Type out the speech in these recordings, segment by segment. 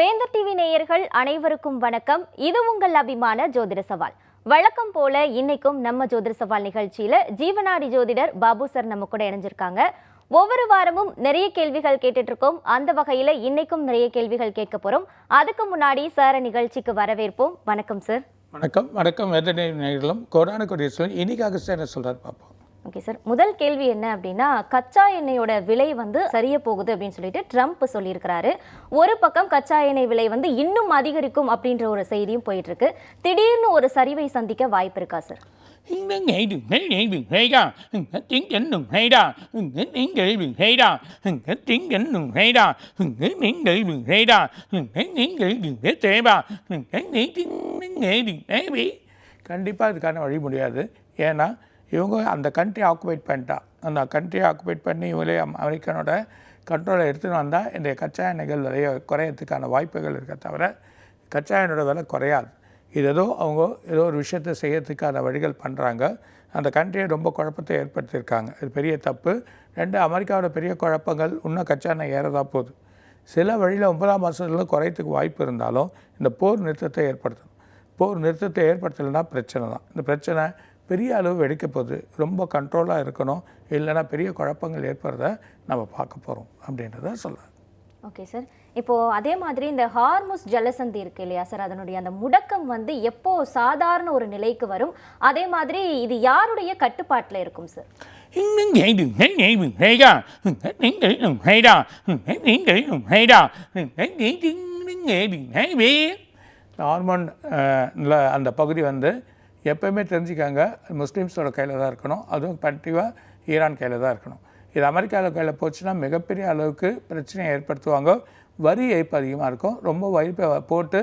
வேந்தர் டிவி நேயர்கள் அனைவருக்கும் வணக்கம். இது உங்கள் அபிமான ஜோதிட சவால். வழக்கம் போல இன்னைக்கும் நம்ம ஜோதிட சவால் நிகழ்ச்சியில ஜீவனாடி ஜோதிடர் பாபு சார் நம்ம கூட இணைஞ்சிருக்காங்க. ஒவ்வொரு வாரமும் நிறைய கேள்விகள் கேட்டுட்டு இருக்கோம். அந்த வகையில இன்னைக்கும் நிறைய கேள்விகள் கேட்க போறோம். அதுக்கு முன்னாடி சார் நிகழ்ச்சிக்கு வரவேற்போம். வணக்கம் சார். வணக்கம். வணக்கம். வேந்தர் நேயர்களும் கோடான கோடி இன்னைக்காக சார் என்ன சொல்றாரு பார்ப்போம். ஓகே சார், முதல் கேள்வி என்ன அப்படின்னா, கச்சா எண்ணெயோட விலை சரிய போகுது அப்படின்னு சொல்லிட்டு ட்ரம்ப் சொல்லியிருக்கிறாரு. ஒரு பக்கம் கச்சா எண்ணெய் விலை இன்னும் அதிகரிக்கும் அப்படின்ற ஒரு செய்தியும் போயிட்டு இருக்கு. திடீர்னு ஒரு சரிவை சந்திக்க வாய்ப்பு இருக்கா சார்? கண்டிப்பாக இதுக்கான வழி முடியாது. ஏன்னா இவங்க அந்த கண்ட்ரி ஆக்குபைட் பண்ணிட்டா, அந்த கண்ட்ரியை ஆக்குபைட் பண்ணி இவங்களே அமெரிக்கனோட கண்ட்ரோலை எடுத்துகிட்டு வந்தால் இந்த கச்சா எண்ணெய்கள் விலையை குறையறதுக்கான வாய்ப்புகள் இருக்க தவிர கச்சா எண்ணெயோட விலை குறையாது. இது அவங்க ஏதோ ஒரு விஷயத்தை செய்யறதுக்கான வழிகள் பண்ணுறாங்க. அந்த கண்ட்ரியை ரொம்ப குழப்பத்தை ஏற்படுத்தியிருக்காங்க. இது பெரிய தப்பு. ரெண்டு, அமெரிக்காவோட பெரிய குழப்பங்கள் இன்னும் கச்சா எண்ணெய் ஏறதா போகுது. சில வழியில் 9ஆம் மாதத்தில் குறையத்துக்கு வாய்ப்பு இருந்தாலும் இந்த போர் நிறுத்தத்தை ஏற்படுத்தணும். போர் நிறுத்தத்தை ஏற்படுத்தலைன்னா பிரச்சனை தான். இந்த பிரச்சனை பெரிய அளவு வெடிக்க போகுது. ரொம்ப கண்ட்ரோலாக இருக்கணும், இல்லைன்னா பெரிய குழப்பங்கள் ஏற்படுறத நம்ம பார்க்க போகிறோம் அப்படின்றத சொல்கிறேன். ஓகே சார், இப்போது அதே மாதிரி இந்த ஹார்முஸ் ஜலசந்தி இருக்குது இல்லையா சார், அதனுடைய அந்த முடக்கம் எப்போ சாதாரண ஒரு நிலைக்கு வரும்? அதே மாதிரி இது யாருடைய கட்டுப்பாட்டில் இருக்கும் சார்? ஹார்மோன்ல அந்த பகுதி எப்போயுமே தெரிஞ்சுக்காங்க, முஸ்லீம்ஸோட கையில் தான் இருக்கணும். அதுவும் கண்டிப்பாக ஈரான் கையில் தான் இருக்கணும். இது அமெரிக்காவில் கையில் போச்சுன்னா மிகப்பெரிய அளவுக்கு பிரச்சனையை ஏற்படுத்துவாங்க. வரி ஏய்ப்பு அதிகமாக இருக்கும். ரொம்ப வைப்பை போட்டு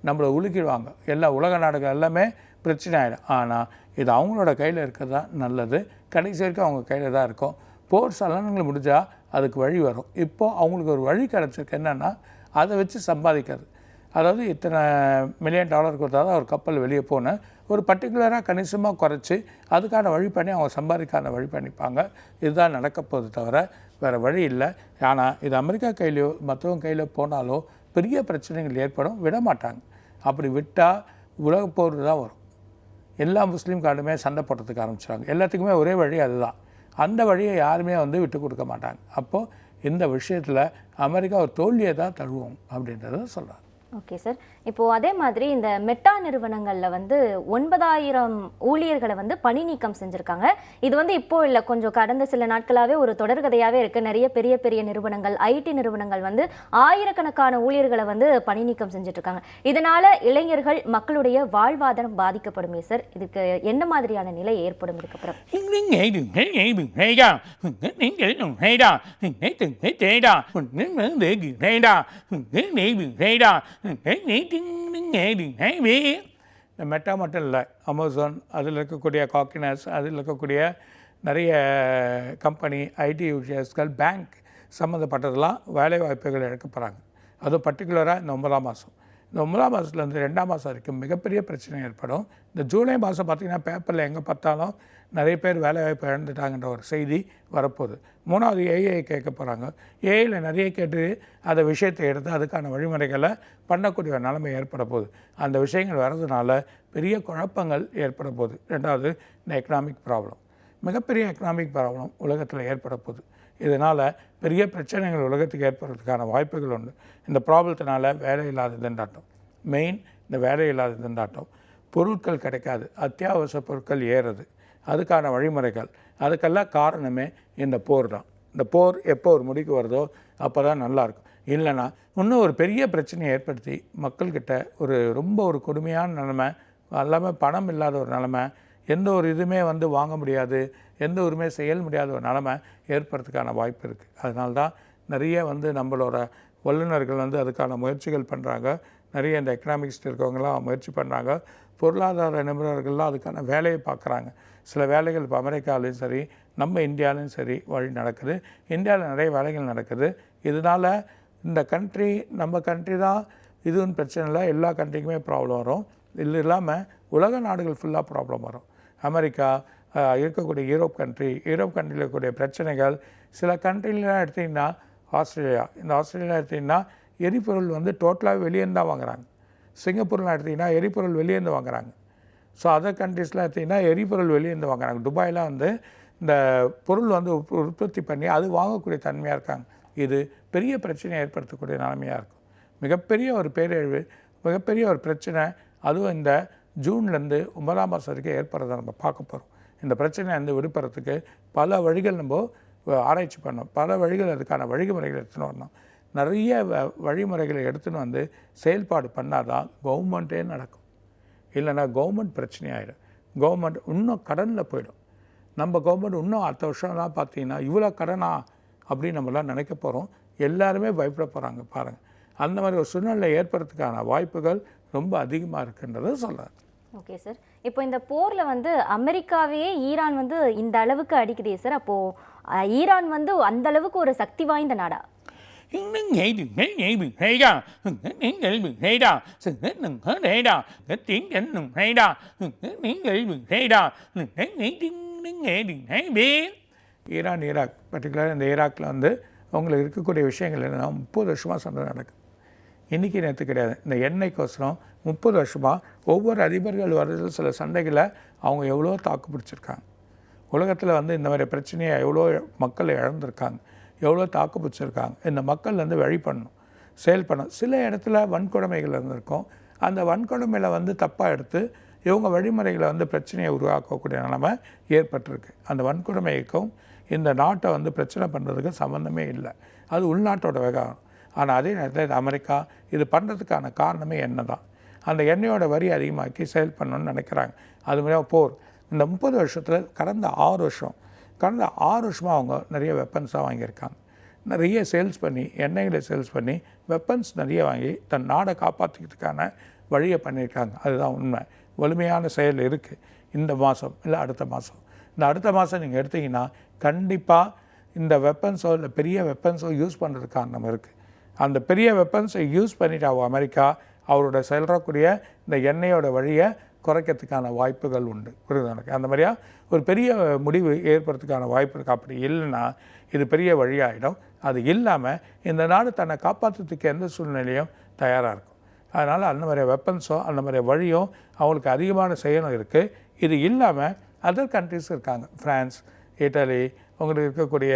நம்மளை உலுக்கிடுவாங்க. எல்லா உலக நாடுகள் எல்லாமே பிரச்சனை ஆகிடும். ஆனால் இது அவங்களோட கையில் இருக்கிறது தான் நல்லது. கடைசி வரைக்கும் அவங்க கையில் தான் இருக்கும். போர் சலனங்கள் முடிஞ்சால் அதுக்கு வழி வரும். இப்போது அவங்களுக்கு ஒரு வழி கிடச்சிருக்கு. என்னென்னா அதை வச்சு சம்பாதிக்கிறது. அதாவது இத்தனை $1 மில்லியன் கொடுத்தா தான் ஒரு கப்பல் வெளியே போன ஒரு பர்டிகுலராக கணிசமாக குறைச்சி அதுக்கான வழி பண்ணி அவங்க சம்பாதிக்கான வழி பண்ணிப்பாங்க. இதுதான் நடக்க போகுது தவிர வேறு வழி இல்லை. ஆனால் இது அமெரிக்கா கையிலையோ மற்றவங்க கையில் போனாலோ பெரிய பிரச்சனைகள் ஏற்படும். விட மாட்டாங்க. அப்படி விட்டால் உலக போர் தான் வரும். எல்லா முஸ்லீம் கார்டுமே சண்டை போடுறதுக்கு ஆரம்பிச்சாங்க. எல்லாத்துக்குமே ஒரே வழி அதுதான். அந்த வழியை யாருமே விட்டு கொடுக்க மாட்டாங்க. அப்போது இந்த விஷயத்தில் அமெரிக்கா ஒரு தோல்வியை தான் தழுவும் அப்படின்றத சொல்கிறாங்க. ஓகே சார், இப்போது அதே மாதிரி இந்த மெட்டா நிறுவனங்களில் 9,000 ஊழியர்களை பணி நீக்கம் செஞ்சுருக்காங்க. இது இப்போது இல்லை, கொஞ்சம் கடந்த சில நாட்களாகவே ஒரு தொடர்கதையாகவே இருக்குது. நிறைய பெரிய பெரிய நிறுவனங்கள், ஐடி நிறுவனங்கள் ஆயிரக்கணக்கான ஊழியர்களை பணி நீக்கம் செஞ்சுட்ருக்காங்க. இதனால் இளைஞர்கள் மக்களுடைய வாழ்வாதாரம் பாதிக்கப்படுமே சார். இதுக்கு என்ன மாதிரியான நிலை ஏற்படும் இதுக்கப்புறம்? இந்த மெட்டா மட்டும் இல்லை, அமேசான், அதில் இருக்கக்கூடிய காக்கினஸ், அதில் இருக்கக்கூடிய நிறைய கம்பெனி, ஐடி யூனியர்ஸ்கள், பேங்க் சம்மந்தப்பட்டதெல்லாம் வேலை வாய்ப்புகள் இழக்க போகிறாங்க. அதுவும் பர்டிகுலராக இந்த 9ஆம் மாதம். இந்த 9ஆம் மாதத்துலேருந்து 2ஆம் மாதம் வரைக்கும் மிகப்பெரிய பிரச்சனை ஏற்படும். இந்த ஜூலை மாதம் பார்த்திங்கன்னா பேப்பரில் எங்கே பார்த்தாலும் நிறைய பேர் வேலைவாய்ப்பு இழந்துட்டாங்கன்ற ஒரு செய்தி வரப்போகுது. 3வது ஏஐ கேட்க போகிறாங்க. ஏஐயில் நிறைய கேட்டு அந்த விஷயத்தை எடுத்து அதுக்கான வழிமுறைகளை பண்ணக்கூடிய ஒரு நிலைமை ஏற்பட போகுது. அந்த விஷயங்கள் வர்றதுனால பெரிய குழப்பங்கள் ஏற்பட போகுது. 2வது இந்த எக்கனாமிக் ப்ராப்ளம், மிகப்பெரிய எக்கனாமிக் ப்ராப்ளம் உலகத்தில் ஏற்பட போகுது. இதனால் பெரிய பிரச்சனைகள் உலகத்துக்கு ஏற்படுறதுக்கான வாய்ப்புகள் உண்டு. இந்த ப்ராப்ளத்தினால வேலை இல்லாத திண்டாட்டம், மெயின் இந்த வேலை இல்லாத திண்டாட்டம், பொருட்கள் கிடைக்காது, அத்தியாவசிய பொருட்கள் ஏறுறது, அதுக்கான வழிமுறைகள், அதுக்கெல்லாம் காரணமே இந்த போர் தான். இந்த போர் எப்போ ஒரு முடிக்கு வருதோ அப்போ தான் நல்லாயிருக்கும். இல்லைன்னா இன்னும் ஒரு பெரிய பிரச்சனையை ஏற்படுத்தி மக்கள்கிட்ட ரொம்ப ஒரு கொடுமையான நிலைமை, எல்லாமே பணம் இல்லாத ஒரு நிலைமை, எந்த ஒரு இதுவுமே வாங்க முடியாது, எந்த ஒருமே செயல் முடியாத ஒரு நிலைமை ஏற்படுறதுக்கான வாய்ப்பு இருக்குது. அதனால தான் நிறைய நம்மளோட வல்லுநர்கள் அதுக்கான முயற்சிகள் பண்ணுறாங்க. நிறைய இந்த எக்கனாமிக்ஸ் இருக்கவங்களாம் முயற்சி பண்ணுறாங்க. பொருளாதார நிபுணர்கள்லாம் அதுக்கான வேலையை பார்க்குறாங்க. சில வேலைகள் இப்போ அமெரிக்காவிலையும் சரி, நம்ம இந்தியாவிலையும் சரி வழி நடக்குது. இந்தியாவில் நிறைய வேலைகள் நடக்குது. இதனால் இந்த கண்ட்ரி, நம்ம கண்ட்ரி தான் இதுன்னு பிரச்சனை இல்லை, எல்லா கண்ட்ரிக்குமே ப்ராப்ளம் வரும். இது இல்லாமல் உலக நாடுகள் ஃபுல்லாக ப்ராப்ளம் வரும். அமெரிக்கா, இருக்கக்கூடிய யூரோப் கண்ட்ரியில் இருக்கக்கூடிய பிரச்சனைகள், சில கண்ட்ரிலாம் எடுத்திங்கன்னா ஆஸ்திரேலியா, இந்த ஆஸ்திரேலியா எடுத்திங்கன்னா எரிபொருள் வந்து டோட்டலாக வெளியேருந்து தான் வாங்குறாங்க. சிங்கப்பூர்லாம் எடுத்திங்கன்னா எரிபொருள் வெளியேருந்து வாங்குறாங்க. ஸோ அதர் கண்ட்ரீஸ்லாம் எடுத்திங்கன்னா எரிபொருள் வெளியேருந்து வாங்குறாங்க. துபாயெலாம் வந்து இந்த பொருள் வந்து உற்பத்தி பண்ணி அது வாங்கக்கூடிய தன்மையாக இருக்காங்க. இது பெரிய பிரச்சனையை ஏற்படுத்தக்கூடிய நிலைமையாக இருக்கும். மிகப்பெரிய ஒரு பேரழிவு, மிகப்பெரிய ஒரு பிரச்சனை, அதுவும் இந்த ஜூன்லேருந்து 9ஆம் மாதம் வரைக்கும் ஏற்படுறதை நம்ம பார்க்க போகிறோம். இந்த பிரச்சனை வந்து விடுபடுறதுக்கு பல வழிகள் நம்ம ஆராய்ச்சி பண்ணோம். பல வழிகள், அதுக்கான வழிமுறைகள் எடுத்துன்னு வரணும். நிறைய வழிமுறைகளை எடுத்துன்னு வந்து செயல்பாடு பண்ணால் தான் கவர்மெண்ட்டே நடக்கும். இல்லைன்னா கவர்மெண்ட் பிரச்சனையாயிடும். கவர்மெண்ட் இன்னும் கடனில் போயிடும். நம்ம கவர்மெண்ட் இன்னும் அடுத்த வருஷம்லாம் பார்த்தீங்கன்னா இவ்வளோ கடனா அப்படின்னு நம்மளாம் நினைக்க போகிறோம். எல்லாருமே பயப்பட போகிறாங்க பாருங்கள். அந்த மாதிரி ஒரு சூழ்நிலை ஏற்படுறதுக்கான வாய்ப்புகள் ரொம்ப அதிகமாக இருக்குன்றதை சொல்கிறேன். Okay sir. இப்போ இந்த போரில் வந்து அமெரிக்காவையே ஈரான் வந்து இந்த அளவுக்கு அடிக்குதே சார். அப்போது ஈரான் வந்து அந்த அளவுக்கு ஒரு சக்தி வாய்ந்த நாடா? ஈரான், ஈராக், பர்டிகுலராக இந்த ஈராக்கில் வந்து அவங்களுக்கு இருக்கக்கூடிய விஷயங்கள் என்னென்னா 30 வருஷமாக சண்டை நடக்குது. இன்றைக்கி நேற்று கிடையாது. இந்த எண்ணெய்க்கோசரம் 30 வருஷமாக ஒவ்வொரு அதிபர்கள் வருது சில சண்டைகளை அவங்க எவ்வளோ தாக்கு பிடிச்சிருக்காங்க. உலகத்தில் வந்து இந்த மாதிரி பிரச்சனையை எவ்வளோ மக்கள் இழந்திருக்காங்க, எவ்வளோ தாக்கு பிடிச்சிருக்காங்க. இந்த மக்கள் வந்து வழி பண்ணணும், செயல் பண்ணணும். சில இடத்துல வன்கொடுமைகள் இருந்திருக்கும். அந்த வன்கொடுமையில் வந்து தப்பாக எடுத்து இவங்க வழிமுறைகளை வந்து பிரச்சனையை உருவாக்கக்கூடிய நிலைமை ஏற்பட்டிருக்கு. அந்த வன்கொடுமைக்கும் இந்த நாட்டை வந்து பிரச்சனை பண்ணுறதுக்கு சம்மந்தமே இல்லை. அது உள்நாட்டோட விவகாரம். ஆனால் அதே நேரத்தில் இது அமெரிக்கா இது பண்ணுறதுக்கான காரணமே எண்ணெய் தான். அந்த எண்ணெயோட வரி அதிகமாக்கி செயல் பண்ணணும்னு நினைக்கிறாங்க. அது மாதிரி போர் இந்த 30 வருஷத்தில் கடந்த 6 வருஷமாக அவங்க நிறைய வெப்பன்ஸாக வாங்கியிருக்காங்க. நிறைய சேல்ஸ் பண்ணி, எண்ணெய்களை சேல்ஸ் பண்ணி வெப்பன்ஸ் நிறைய வாங்கி தன் நாடை காப்பாற்றிக்கிறதுக்கான வழியை பண்ணியிருக்காங்க. அதுதான் உண்மை. வலிமையான செயல் இருக்குது. இந்த மாதம் இல்லை அடுத்த மாதம், இந்த அடுத்த மாதம் நீங்கள் எடுத்திங்கன்னா கண்டிப்பாக இந்த வெப்பன்ஸோ இல்லை பெரிய வெப்பன்ஸோ யூஸ் பண்ணுறதுக்கான நம்ம இருக்குது. அந்த பெரிய வெப்பன்ஸை யூஸ் பண்ணிட்டு அமெரிக்கா அவரோட செல்றக்கூடிய இந்த எண்ணெயோட வழியை குறைக்கிறதுக்கான வாய்ப்புகள் உண்டு. புரியுது எனக்கு? அந்த மாதிரியா ஒரு பெரிய முடிவு ஏற்படுறதுக்கான வாய்ப்பு இருக்குது. அப்படி இல்லைன்னா இது பெரிய வழியாகிடும். அது இல்லாமல் இந்த நாடு தன்னை காப்பாற்றுறதுக்கு எந்த சூழ்நிலையும் தயாராக இருக்கும். அதனால் அந்த மாதிரி வெப்பன்ஸோ அந்த மாதிரி வழியும் அவங்களுக்கு அதிகமான செயலும் இருக்குது. இது இல்லாமல் அதர் கண்ட்ரிஸ் இருக்காங்க. ஃப்ரான்ஸ், இட்டலி, உங்களுக்கு இருக்கக்கூடிய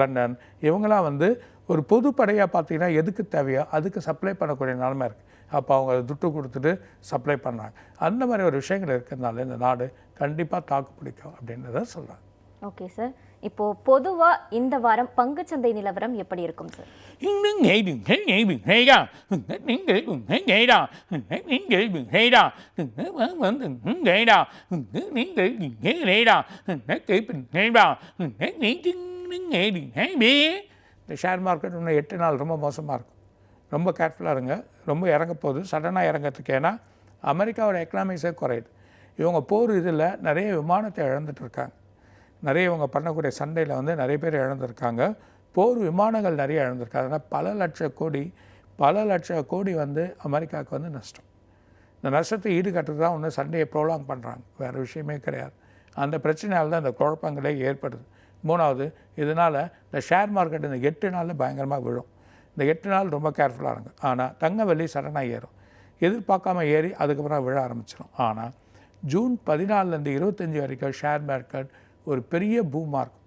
லண்டன், இவங்களாம் வந்து ஒரு பொதுப்படையாக பார்த்தீங்கன்னா எதுக்கு தேவையோ அதுக்கு சப்ளை பண்ணக்கூடிய நிலைமை இருக்குது. அப்போ அவங்க துட்டு கொடுத்துட்டு சப்ளை பண்ணுறாங்க. அந்த மாதிரி ஒரு விஷயங்கள் இருக்கிறதுனால இந்த நாடு கண்டிப்பாக தாக்கு பிடிக்கும் அப்படின்றத சொல்கிறாங்க. Okay sir. இப்போது பொதுவாக இந்த வாரம் பங்குச்சந்தை நிலவரம் எப்படி இருக்கும் சார்? இந்த ஷேர் மார்க்கெட் இன்னும் 8 நாள் ரொம்ப மோசமாக இருக்கும். ரொம்ப கேர்ஃபுல்லாக இருங்க. ரொம்ப இறங்க போகுது, சடனாக இறங்கிறதுக்கு. ஏன்னா அமெரிக்காவோட எக்கனாமிக்ஸே குறையுது. இவங்க போர் இதில் நிறைய விமானத்தை இழந்துட்டுருக்காங்க. நிறைய இவங்க பண்ணக்கூடிய சண்டையில் வந்து நிறைய பேர் இழந்திருக்காங்க. போர் விமானங்கள் நிறைய இழந்திருக்காங்க. அதனால் பல லட்ச கோடி வந்து அமெரிக்காவுக்கு வந்து நஷ்டம். இந்த நஷ்டத்தை ஈடுகட்டுறது தான் ஒன்று சண்டையை ப்ரோலாங் பண்ணுறாங்க. வேறு விஷயமே கிடையாது. அந்த பிரச்சனையால் தான் இந்த குழப்பங்களே ஏற்படுது. 3வது, இதனால் இந்த ஷேர் மார்க்கெட் இந்த 8 நாளில் பயங்கரமாக விழும். இந்த 8 நாள் ரொம்ப கேர்ஃபுல்லாக இருங்க. ஆனால் தங்க வெள்ளி சடனாக ஏறும். எதிர்பார்க்காம ஏறி அதுக்கப்புறம் விழ ஆரம்பிச்சிடும். ஆனால் ஜூன் 14லேருந்து 25 வரைக்கும் ஷேர் மார்க்கெட் ஒரு பெரிய பூமாக இருக்கும்,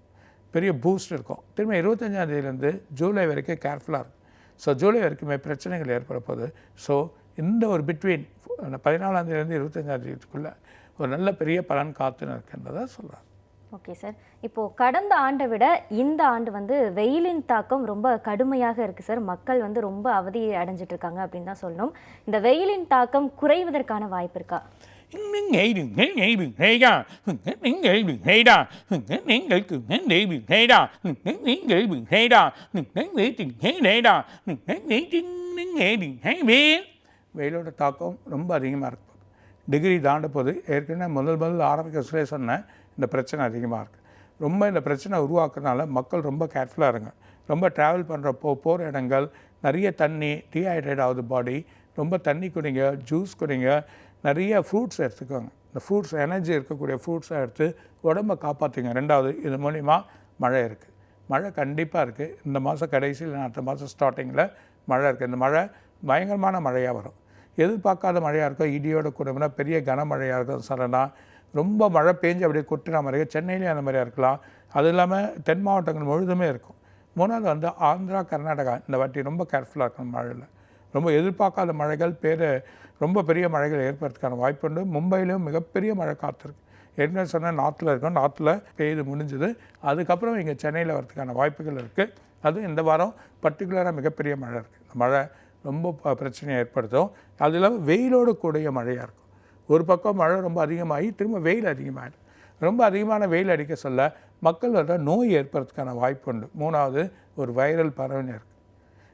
பெரிய பூஸ்ட் இருக்கும். திரும்ப 25ஆம் தேதியிலேருந்து ஜூலை வரைக்கும் கேர்ஃபுல்லாக இருக்கும். ஸோ ஜூலை வரைக்குமே பிரச்சனைகள் ஏற்பட போகுது. ஸோ இந்த ஒரு பிட்வீன் 14ஆம் தேதியிலேருந்து 25ஆம் தேதிக்குள்ளே ஒரு நல்ல பெரிய பலன் காத்துன்னு இருக்குன்றதை சொல்கிறாங்க. Okay sir. இப்போது கடந்த ஆண்டை விட இந்த ஆண்டு வந்து வெயிலின் தாக்கம் ரொம்ப கடுமையாக இருக்குது சார். மக்கள் வந்து ரொம்ப அவதி அடைஞ்சிட்டு இருக்காங்க அப்படின்னு தான் சொல்லணும். இந்த வெயிலின் தாக்கம் குறைவதற்கான வாய்ப்பு இருக்கா? வெயிலோட தாக்கம் ரொம்ப அதிகமாக இருக்கும். டிகிரி தாண்ட போது ஏற்கனவே முதல் ஆரம்பிக்க சொன்னேன். இந்த பிரச்சனை அதிகமாக இருக்குது. ரொம்ப இந்த பிரச்சனை உருவாக்குறதுனால மக்கள் ரொம்ப கேர்ஃபுல்லாக இருங்க. ரொம்ப ட்ராவல் பண்ணுறப்போ போகிற இடங்கள் நிறைய தண்ணி, டீஹைட்ரேட் ஆகுது பாடி, ரொம்ப தண்ணி குடிங்க, ஜூஸ் குடிங்க, நிறைய ஃப்ரூட்ஸ் எடுத்துக்கோங்க. இந்த ஃப்ரூட்ஸ் எனர்ஜி இருக்கக்கூடிய ஃப்ரூட்ஸை எடுத்து உடம்பை காப்பாற்றுங்க. 2வது, இது மூலிமா மழை இருக்குது. மழை கண்டிப்பாக இருக்குது. இந்த மாதம் கடைசியில் அடுத்த மாதம் ஸ்டார்டிங்கில் மழை இருக்குது. இந்த மழை பயங்கரமான மழையாக வரும். எதிர்பார்க்காத மழையாக இருக்கும், இடியோட கூடனா பெரிய கனமழையாக இருக்கும். சடனாக ரொம்ப மழை பெஞ்சு அப்படியே கொட்டுற மாதிரி சென்னையிலேயும் அந்த மாதிரியாக இருக்கலாம். அது இல்லாமல் தென் மாவட்டங்கள் முழுதுமே இருக்கும். மூணாவது வந்து ஆந்திரா, கர்நாடகா இந்த வாட்டி ரொம்ப கேர்ஃபுல்லாக இருக்கணும் மழையில். ரொம்ப எதிர்பார்க்காத மழைகள் ரொம்ப பெரிய மழைகள் ஏற்படுறதுக்கான வாய்ப்பு உண்டு. மும்பையிலும் மிகப்பெரிய மழை காத்திருக்கு. ஏற்கனவே சொன்னால் நார்த்தில் இருக்கும், நார்த்தில் பெய்து முடிஞ்சுது. அதுக்கப்புறம் இங்கே சென்னையில் வரதுக்கான வாய்ப்புகள் இருக்குது. அதுவும் இந்த வாரம் பர்டிகுலராக மிகப்பெரிய மழை இருக்குது. இந்த மழை ரொம்ப பிரச்சனையை ஏற்படுத்தும். அது இல்லாமல் வெயிலோடு கூடிய மழையாக இருக்கும். ஒரு பக்கம் மழை ரொம்ப அதிகமாகி திரும்ப வெயில் அதிகமாகிடும். ரொம்ப அதிகமான வெயில் அடிக்க சொல்ல மக்கள் வந்து நோய் ஏற்படுறதுக்கான வாய்ப்பு உண்டு. மூணாவது ஒரு வைரல் பரவல் இருக்குது.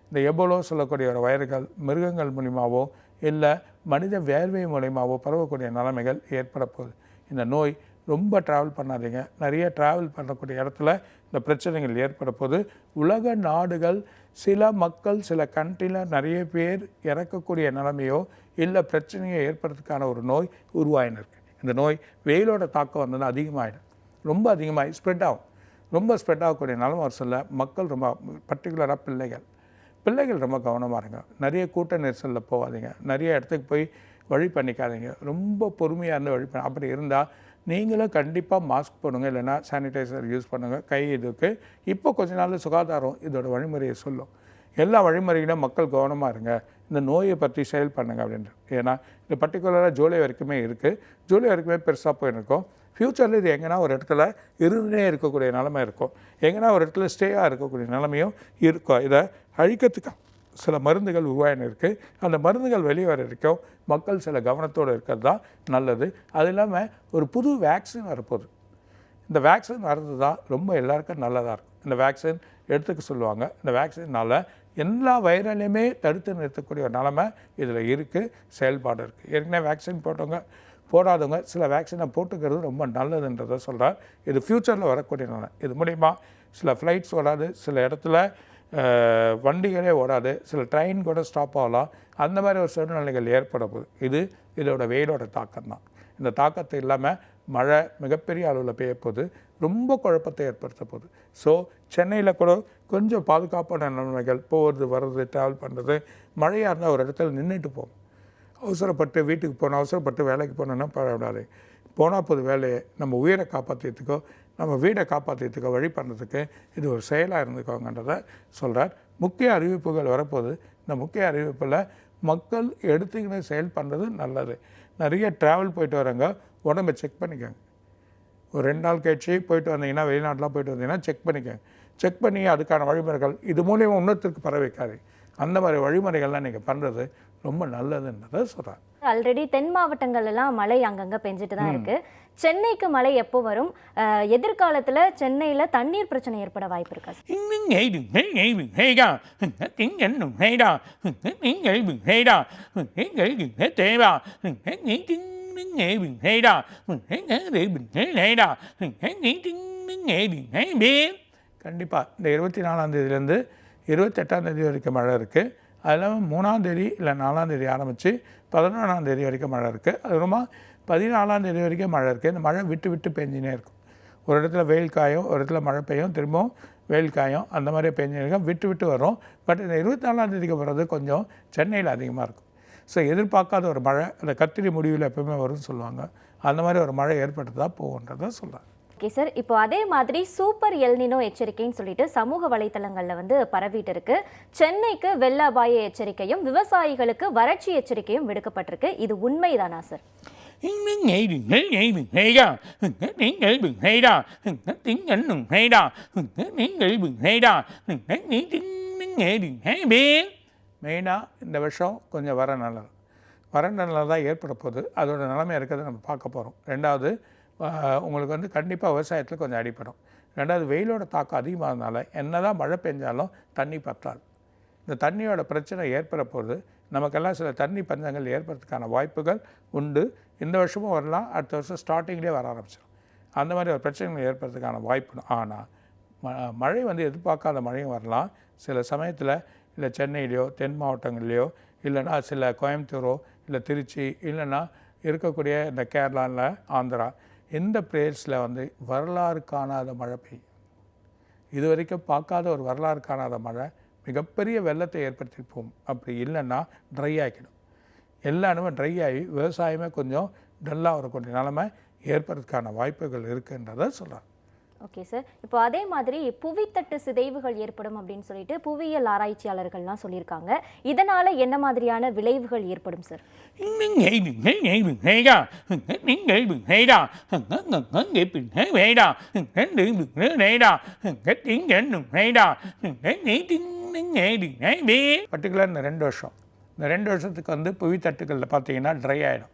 இந்த எபோலோ சொல்லக்கூடிய ஒரு வைரல்கள் மிருகங்கள் மூலிமாவோ இல்லை மனித வேர்வை மூலிமாவோ பரவக்கூடிய நிலைமைகள் ஏற்பட போகுது. இந்த நோய் ரொம்ப ட்ராவல் பண்ணாதீங்க. நிறைய ட்ராவல் பண்ணக்கூடிய இடத்துல இந்த பிரச்சனைகள் ஏற்பட போது. உலக நாடுகள் சில மக்கள் சில கண்ட்ரியில் நிறைய பேர் இறக்கக்கூடிய நிலைமையோ இல்லை பிரச்சனையை ஏற்படுறதுக்கான ஒரு நோய் உருவாயினிருக்கு. இந்த நோய் வெயிலோட தாக்கம் வந்ததுன்னா அதிகமாகிடும், ரொம்ப அதிகமாகி ஸ்ப்ரெட் ஆகும். ரொம்ப ஸ்ப்ரெட் ஆகக்கூடிய நிலைமை ஒரு சொல்ல மக்கள் ரொம்ப பர்டிகுலராக பிள்ளைகள் ரொம்ப கவனமாக இருங்க. நிறைய கூட்ட நெரிசலில் போகாதீங்க, நிறைய இடத்துக்கு போய் வழி பண்ணிக்காதீங்க. ரொம்ப பொறுமையாக இருந்து வழி பண்ண. அப்படி இருந்தால் நீங்களும் கண்டிப்பாக மாஸ்க் போடுங்க, இல்லைனா சானிடைசர் யூஸ் பண்ணுங்கள். கை இதுக்கு இப்போ கொஞ்ச நாள் சுகாதாரம் இதோட வழிமுறையை சொல்லும். எல்லா வழிமுறைகளும் மக்கள் கவனமாக இருங்க, இந்த நோயை பற்றி செயல் பண்ணுங்க அப்படின்றது. ஏன்னா இது பர்டிகுலராக ஜூலை வரைக்குமே இருக்குது. ஜூலை வரைக்குமே பெருசாக போயிருக்கோம். ஃப்யூச்சரில் இது எங்கன்னா ஒரு இடத்துல இருந்தே இருக்கக்கூடிய நிலைமை இருக்கும், எங்கன்னா ஒரு இடத்துல ஸ்டேயாக இருக்கக்கூடிய நிலைமையும் இருக்கும். இதை அழிக்கிறதுக்கு சில மருந்துகள் உருவாயின்னு இருக்குது. அந்த மருந்துகள் வெளியே வர வரைக்கும் மக்கள் சில கவனத்தோடு இருக்கிறது தான் நல்லது. அது இல்லாமல் ஒரு புது வேக்சின் வரப்போகுது. இந்த வேக்சின் வர்றது தான் ரொம்ப எல்லாருக்கும் நல்லதாக இருக்கும். இந்த வேக்சின் எடுத்துக்க சொல்லுவாங்க. இந்த வேக்சினால் எல்லா வைரலையுமே தடுத்து நிறுத்தக்கூடிய ஒரு நிலைமை இதில் இருக்குது, செயல்பாடு இருக்குது. ஏற்கனவே வேக்சின் போடாதவங்க சில வேக்சினை போட்டுக்கிறது ரொம்ப நல்லதுன்றதை சொல்கிறார். இது ஃப்யூச்சரில் வரக்கூடிய நிலை. இது மூலிமா சில ஃப்ளைட்ஸ் ஓடாது, சில இடத்துல வண்டிகளே ஓடாது, சில ட்ரெயின் கூட ஸ்டாப் ஆகலாம். அந்த மாதிரி ஒரு சூழ்நிலைகள் ஏற்பட போகுது. இதோட வெயிலோட தாக்கம் தான். இந்த தாக்கத்தை இல்லாமல் மழை மிகப்பெரிய அளவில் பெய்ய போகுது, ரொம்ப குழப்பத்தை ஏற்படுத்த போகுது. ஸோ சென்னையில் கூட கொஞ்சம் பாதுகாப்பான நிலைமைகள், போகிறது வர்றது ட்ராவல் பண்ணுறது. மழையாக இருந்தால் ஒரு இடத்துல நின்றுட்டு போகும். அவசரப்பட்டு வீட்டுக்கு போகணும், அவசரப்பட்டு வேலைக்கு போகணுன்னா பரவாயில்லை. போனால் போது வேலையை நம்ம உயிரை காப்பாற்றியதுக்கோ நம்ம வீடை காப்பாற்றியதுக்கோ வழி பண்ணுறதுக்கு இது ஒரு செயலாக இருந்துக்கோங்கன்றதை சொல்கிறார். முக்கிய அறிவிப்புகள் வரப்போது. இந்த முக்கிய அறிவிப்பில் மக்கள் எடுத்துக்கிட்டு செயல் பண்ணுறது நல்லது. நிறைய ட்ராவல் போயிட்டு வரங்க, உடம்பை செக் பண்ணிக்கோங்க. ஒரு 2 நாள் கழிச்சு போயிட்டு வந்தீங்கன்னா, வெளிநாட்டெலாம் போயிட்டு வந்தீங்கன்னா செக் பண்ணிக்கோங்க. செக் பண்ணி அதுக்கான வழிமுறைகள் இது மூலியமாக இன்னொருத்தருக்கு பரவ வைக்காது. அந்த மாதிரி வழிமுறைகள்லாம் நீங்கள் பண்ணுறது ரொம்ப நல்லதுன்றதை சொல்கிறார். ஆல்ரெடி தென் மாவட்டங்கள்லாம் மழை அங்கங்கே பெஞ்சிட்டு தான் இருக்குது. சென்னைக்கு மழை எப்போ வரும்? எதிர்காலத்தில் சென்னையில் தண்ணீர் பிரச்சனை ஏற்பட வாய்ப்பு இருக்கா? கண்டிப்பாக இந்த 24ஆம் தேதியிலேருந்து 28ஆம் தேதி வரைக்கும் மழை இருக்குது. அது இல்லாமல் 3ஆம் தேதி இல்லை 4ஆம் தேதி ஆரம்பித்து 11ஆம் தேதி வரைக்கும் மழை இருக்குது. அது ரொம்ப 14ஆம் தேதி வரைக்கும் மழை இருக்குது. இந்த மழை விட்டு விட்டு பெஞ்சினே இருக்கும். ஒரு இடத்துல வெயில் காயும், ஒரு இடத்துல மழை பெய்யும், திரும்பவும் வெயில் காயும், அந்த மாதிரி பெஞ்சினே இருக்கும், விட்டு விட்டு வரும். பட் இந்த 24ஆம் தேதிக்கு வர்றது கொஞ்சம் சென்னையில் அதிகமாக இருக்கும். ஸோ எதிர்பார்க்காத ஒரு மழை, அந்த கத்திரி முடிவில் எப்பவுமே வரும்னு சொல்லுவாங்க, அந்த மாதிரி ஒரு மழை ஏற்பட்டு தான் போகுன்றதை சொல்கிறாங்க. ஓகே சார், இப்போ அதே மாதிரி சூப்பர் எல்னினோ எச்சரிக்கைன்னு சொல்லிட்டு சமூக வலைத்தளங்களில் பரவிட்டு இருக்கு. சென்னைக்கு வெள்ள அபாய எச்சரிக்கையும் விவசாயிகளுக்கு வறட்சி எச்சரிக்கையும் விடுக்கப்பட்டிருக்கு. இது உண்மைதானா சார்? மெயினாக இந்த வருஷம் கொஞ்சம் வறண்ட நிலை தான் ஏற்பட போகுது. அதோட நிலைமை இருக்கிறத நம்ம பார்க்க போகிறோம். ரெண்டாவது, உங்களுக்கு கண்டிப்பாக விவசாயத்தில் கொஞ்சம் அடிப்படும். ரெண்டாவது, வெயிலோட தாக்கம் அதிகமாகறதுனால என்ன தான் மழை பெஞ்சாலும் தண்ணி பற்றாது. இந்த தண்ணியோட பிரச்சனை ஏற்பட போகுது. நமக்கெல்லாம் சில தண்ணி பஞ்சங்கள் ஏற்படுறதுக்கான வாய்ப்புகள் உண்டு. இந்த வருஷமும் வரலாம், அடுத்த வருஷம் ஸ்டார்டிங்லேயே வர ஆரம்பிச்சிடும். அந்த மாதிரி ஒரு பிரச்சனைகள் ஏற்படுறதுக்கான வாய்ப்பு. ஆனால் மழை எதிர்பார்க்காத மழையும் வரலாம். சில சமயத்தில் இல்லை சென்னையிலையோ தென் மாவட்டங்கள்லையோ இல்லைன்னா சில கோயம்புத்தூரோ இல்லை திருச்சி இல்லைன்னா இருக்கக்கூடிய இந்த கேரளாவில் ஆந்திரா இந்த பிளேஸில் வரலாறு காணாத மழை பெய்யும். இது வரைக்கும் பார்க்காத ஒரு வரலாறு காணாத மழை மிகப்பெரிய வெள்ளத்தை ஏற்படுத்திட்டு போகும். அப்படி இல்லைன்னா ட்ரை ஆகிடும். எல்லா இடமும் ட்ரை ஆகி விவசாயமே கொஞ்சம் டல்லாக வரக்கூடிய நிலைமை ஏற்படுறதுக்கான வாய்ப்புகள் இருக்குன்றதை சொல்கிறார். Okay sir. இப்போ அதே மாதிரி புவித்தட்டு சிதைவுகள் ஏற்படும் அப்படின்னு சொல்லிட்டு புவியியல் ஆராய்ச்சியாளர்கள்லாம் சொல்லியிருக்காங்க. இதனால என்ன மாதிரியான விளைவுகள் ஏற்படும் சார்? பர்டிகுலர் இந்த 2 வருஷம், இந்த 2 வருஷத்துக்கு வந்து புவித்தட்டுகளில் பார்த்தீங்கன்னா ட்ரை ஆகிடும்.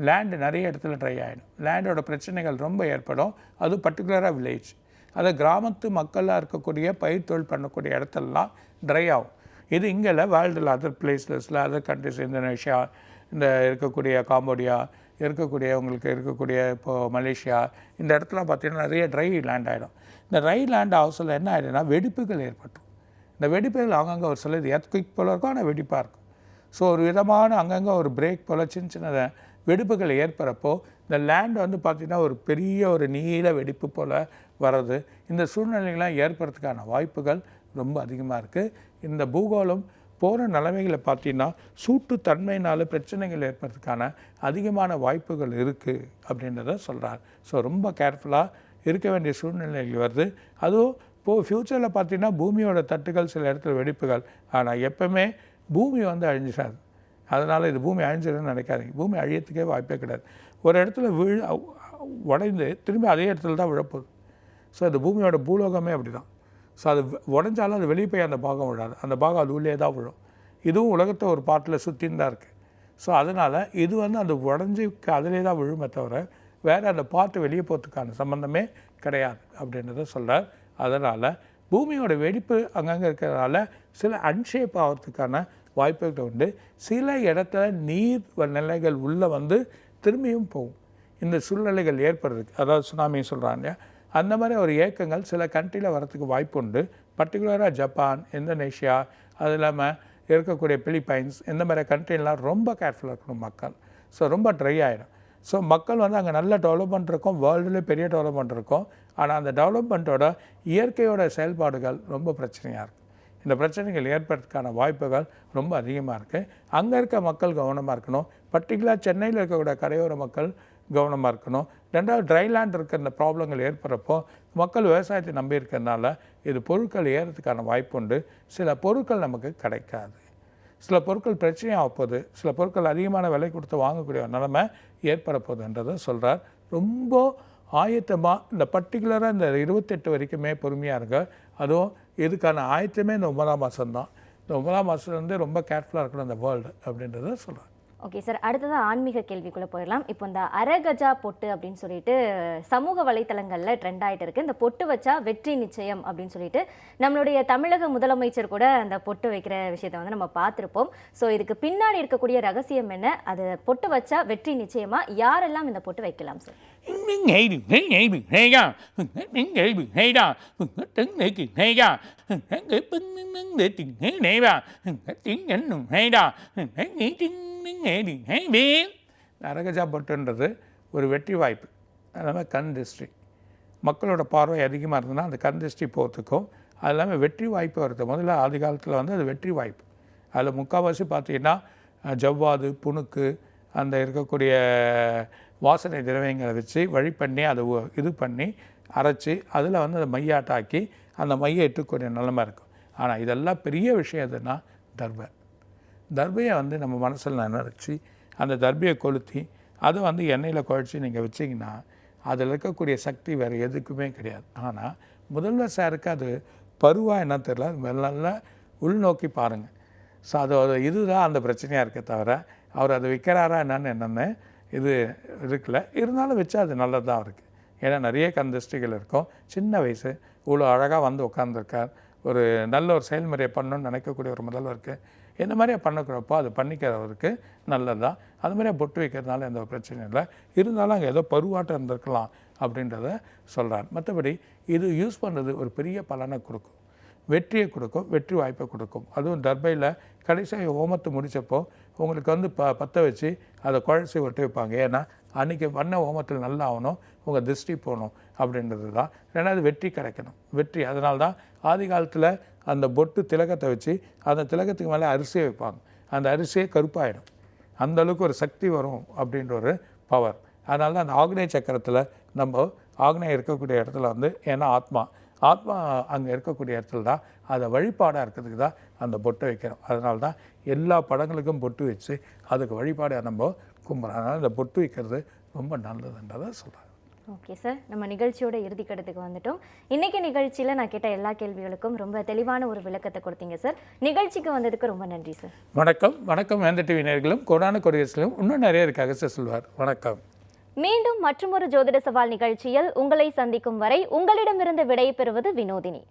லேண்டு நிறைய இடத்துல ட்ரை ஆகிடும். லேண்டோட பிரச்சனைகள் ரொம்ப ஏற்படும். அது பர்டிகுலராக வில்லேஜ், அது கிராமத்து மக்களாக இருக்கக்கூடிய பயிர் தொழில் பண்ணக்கூடிய இடத்துலலாம் ட்ரை ஆகும். இது இங்கே இல்லை, வேர்ல்டில் அதர் பிளேஸஸில் அதர் கண்ட்ரிஸ், இந்தோனேஷியா, இந்த இருக்கக்கூடிய காம்போடியா, உங்களுக்கு இருக்கக்கூடிய இப்போது மலேசியா, இந்த இடத்துல பார்த்திங்கன்னா நிறைய ட்ரை லேண்ட் ஆகிடும். இந்த ட்ரை லேண்ட் ஹவுஸில் என்ன ஆகிடும்னா வெடிப்புகள் ஏற்பட்டும். இந்த வெடிப்புகள் அங்கங்கே ஒரு சில இது எர்த்குயிக் போல் இருக்கும், ஆனால் வெடிப்பாக இருக்கும். ஸோ ஒரு விதமான அங்கங்கே ஒரு பிரேக் போல் சின்ன வெடிப்புகள் ஏற்படுறப்போ இந்த லேண்ட் வந்து பார்த்திங்கன்னா ஒரு பெரிய ஒரு நீல வெடிப்பு போல் வர்றது, இந்த சூழ்நிலைகள்லாம் ஏற்படுறதுக்கான வாய்ப்புகள் ரொம்ப அதிகமாக இருக்குது. இந்த பூகோளம் போகிற நிலைமைகளை பார்த்திங்கன்னா சூட்டுத்தன்மையினால் பிரச்சனைகள் ஏற்படுறதுக்கான அதிகமான வாய்ப்புகள் இருக்குது அப்படின்றத சொல்கிறார். ஸோ ரொம்ப கேர்ஃபுல்லாக இருக்க வேண்டிய சூழ்நிலைகள் வருது. அதுவும் இப்போது ஃப்யூச்சரில் பார்த்திங்கன்னா பூமியோட தட்டுகள் சில இடத்துல வெடிப்புகள், ஆனால் எப்போவுமே பூமி வந்து அழிஞ்சிடாது. அதனால் இது பூமி அழிஞ்சிடுன்னு நினைக்காதீங்க. பூமி அழியத்துக்கே வாய்ப்பே கிடையாது. ஒரு இடத்துல உடைந்து திரும்பி அதே இடத்துல தான் விழப்போகுது. ஸோ இந்த பூமியோட பூலோகமே அப்படி தான். ஸோ அது உடஞ்சாலும் அது வெளியே போய் அந்த பாகம் விழாது, அந்த பாகம் அது உள்ளே தான் விழும். இதுவும் உலகத்தை ஒரு பாட்டில் சுற்றின்னு தான் இருக்குது. ஸோ அதனால் இது வந்து அந்த உடஞ்சி அதிலே தான் விழுமே தவிர வேறு அந்த பாட்டு வெளியே போகிறதுக்கான சம்மந்தமே கிடையாது அப்படின்றத சொல்கிறார். அதனால் பூமியோட வெடிப்பு அங்கங்கே இருக்கிறதுனால சில அன்ஷேப் ஆகிறதுக்கான வாய்ப்புகள் உண்டு. சில இடத்துல நீர் நிலைகள் உள்ளே வந்து திரும்பியும் போகும். இந்த சூழ்நிலைகள் ஏற்படுறதுக்கு, அதாவது சுனாமி சொல்கிறாங்க, அந்த மாதிரி ஒரு ஏக்கங்கள் சில கண்ட்ரியில் வரத்துக்கு வாய்ப்பு உண்டு. பர்டிகுலராக ஜப்பான், இந்தோனேஷியா, அது இல்லாமல் இருக்கக்கூடிய பிலிப்பைன்ஸ், இந்த மாதிரி கண்ட்ரிலாம் ரொம்ப கேர்ஃபுல்லாக இருக்கணும் மக்கள். ஸோ ரொம்ப ட்ரை ஆகிடும். ஸோ மக்கள் வந்து அங்கே நல்ல டெவலப்மெண்ட் இருக்கும், வேர்ல்டுலேயே பெரிய டெவலப்மெண்ட் இருக்கும். ஆனால் அந்த டெவலப்மெண்ட்டோட இயற்கையோட செயல்பாடுகள் ரொம்ப பிரச்சனையாக இருக்குது. இந்த பிரச்சனைகள் ஏற்படுறதுக்கான வாய்ப்புகள் ரொம்ப அதிகமாக இருக்குது. அங்கே இருக்க மக்கள் கவனமாக இருக்கணும். பர்டிகுலர் சென்னையில் இருக்கக்கூடிய கரையோர மக்கள் கவனமாக இருக்கணும். ரெண்டாவது ட்ரைலேண்ட் இருக்கிற இந்த ப்ராப்ளங்கள் ஏற்படுறப்போ மக்கள் விவசாயத்தை நம்பி இருக்கிறதுனால இது பொருட்கள் ஏறதுக்கான வாய்ப்பு உண்டு. சில பொருட்கள் நமக்கு கிடைக்காது, சில பொருட்கள் பிரச்சனையாக போகுது, சில பொருட்கள் அதிகமான விலை கொடுத்து வாங்கக்கூடிய நிலைமை ஏற்பட போகுதுன்றதை சொல்கிறார். ரொம்ப ஆயத்தமாக இந்த பர்டிகுலராக இந்த 28 வரைக்குமே பொறுமையாக இருங்க. அதுவும் இதுக்கான ஆயத்தமே இந்த 9ஆம் மாதம் தான். இந்த 9ஆம் மாதம் வந்து ரொம்ப கேர்ஃபுல்லாக இருக்கணும் இந்த வேர்ல்டு அப்படின்றத சொல்கிறார். Okay sir. அடுத்ததான் ஆன்மீக கேள்விக்குள்ளே போயிடலாம். இப்போ இந்த அரகஜா பொட்டு அப்படின்னு சொல்லிட்டு சமூக வலைத்தளங்களில் ட்ரெண்ட் ஆகிட்டு இருக்குது. இந்த பொட்டு வச்சா வெற்றி நிச்சயம் அப்படின்னு சொல்லிட்டு நம்மளுடைய தமிழக முதலமைச்சர் கூட அந்த பொட்டு வைக்கிற விஷயத்தை வந்து நம்ம பார்த்துருப்போம். ஸோ இதுக்கு பின்னாடி இருக்கக்கூடிய ரகசியம் என்ன? அது பொட்டு வச்சா வெற்றி நிச்சயமா? யாரெல்லாம் இந்த பொட்டு வைக்கலாம் சார்? அரகஜா பொட்டுன்றது ஒரு வெற்றி வாய்ப்பு. அது கண் திருஷ்டி, மக்களோட பார்வை அதிகமாக இருந்ததுன்னா அந்த கண் திருஷ்டி போகிறதுக்கும், அது இல்லாமல் வெற்றி வாய்ப்பு வருது. முதல்ல ஆதி காலத்தில் வந்து அது வெற்றி வாய்ப்பு. அதில் முக்கால்வாசி பார்த்தீங்கன்னா ஜவ்வாது, புணுக்கு, அந்த இருக்கக்கூடிய வாசனை திரவியங்களை வச்சு வழி பண்ணி அதை இது பண்ணி அரைச்சி அதில் வந்து அதை மையாட்டாக்கி அந்த மையை இட்டுக்கூடிய நிலைமை இருக்கும். ஆனால் இதெல்லாம் பெரிய விஷயம் எதுன்னா தர்பையை வந்து நம்ம மனசில் நினச்சி அந்த தர்பையை கொளுத்தி அதை வந்து எண்ணெயில் குழச்சி நீங்கள் வச்சிங்கன்னா அதில் இருக்கக்கூடிய சக்தி வேறு எதுக்குமே கிடையாது. ஆனால் முதல்வர் சாருக்கு அது பருவாக என்ன தெரியல, நல்லா உள்நோக்கி பாருங்கள். ஸோ அது இதுதான் அந்த பிரச்சனையாக இருக்க தவிர அவர் அதை விற்கிறாரா என்னென்னு இது இருக்குல்ல. இருந்தாலும் வச்சா அது நல்லது தான் இருக்குது. ஏன்னா நிறைய கண் திருஷ்டிகள் இருக்கும். சின்ன வயசு இவ்வளோ அழகாக வந்து உட்காந்துருக்கார். ஒரு நல்ல ஒரு செயல்முறையை பண்ணணும்னு நினைக்கக்கூடிய ஒரு முதல்வருக்கு இந்த மாதிரியே பண்ணக்கிறப்போ அது பண்ணிக்கிறவருக்கு நல்லது தான். அது மாதிரியே பொட்டு வைக்கிறதுனால எந்த ஒரு பிரச்சனையும் இல்லை. இருந்தாலும் அங்கே ஏதோ பருவாட்டம் இருந்திருக்கலாம் அப்படின்றத சொல்கிறார். மற்றபடி இது யூஸ் பண்ணுறது ஒரு பெரிய பலனை கொடுக்கும், வெற்றியை கொடுக்கும், வெற்றி வாய்ப்பை கொடுக்கும். அதுவும் தர்பையில் கடைசியாக ஹோமத்தை முடித்தப்போ உங்களுக்கு வந்து பற்ற வச்சு அதை குழச்சி ஒட்டி வைப்பாங்க. ஏன்னா அன்றைக்கி பண்ண ஹோமத்தில் நல்லா ஆகணும், உங்கள் திருஷ்டி போகணும். அப்படின்றது தான். ரெண்டாவது வெற்றி கிடைக்கணும். வெற்றி அதனால தான் ஆதி காலத்தில் அந்த பொட்டு திலகத்தை வச்சு அந்த திலகத்துக்கு மேலே அரிசியை வைப்பாங்க. அந்த அரிசியே கருப்பாயிடும். அந்த அளவுக்கு ஒரு சக்தி வரும் அப்படின்ற ஒரு பவர். அதனால தான் அந்த ஆக்னேய சக்கரத்தில் நம்ம ஆக்னேயம் இருக்கக்கூடிய இடத்துல வந்து ஏன்னா ஆத்மா அங்கே இருக்கக்கூடிய இடத்துல தான் அதை வழிபாடாக இருக்கிறதுக்கு தான் அந்த பொட்டை வைக்கிறோம். அதனால தான் எல்லா படங்களுக்கும் பொட்டு வச்சு அதுக்கு வழிபாடாக நம்ம கும்பிட்றோம். அதனால் இந்த பொட்டு வைக்கிறது ரொம்ப நல்லதுன்றதை சொல்கிறாங்க. ஓகே சார், நம்ம நிகழ்ச்சியோட இறுதிக்கட்டத்துக்கு வந்துட்டோம். இன்னைக்கு நிகழ்ச்சியில் நான் கேட்ட எல்லா கேள்விகளுக்கும் ரொம்ப தெளிவான ஒரு விளக்கத்தை கொடுத்தீங்க சார். நிகழ்ச்சிக்கு வந்ததுக்கு ரொம்ப நன்றி சார். வணக்கம். வணக்கம். வேந்த டிவி நேயர்களும் கோடான கொரியர்ஸ்லையும் இன்னும் நிறைய இருக்காக சார் சொல்வார். வணக்கம். மீண்டும் மற்றொரு ஜோதிட சவால் நிகழ்ச்சியில் உங்களை சந்திக்கும் வரை உங்களிடமிருந்து விடை பெறுவது வினோதினி.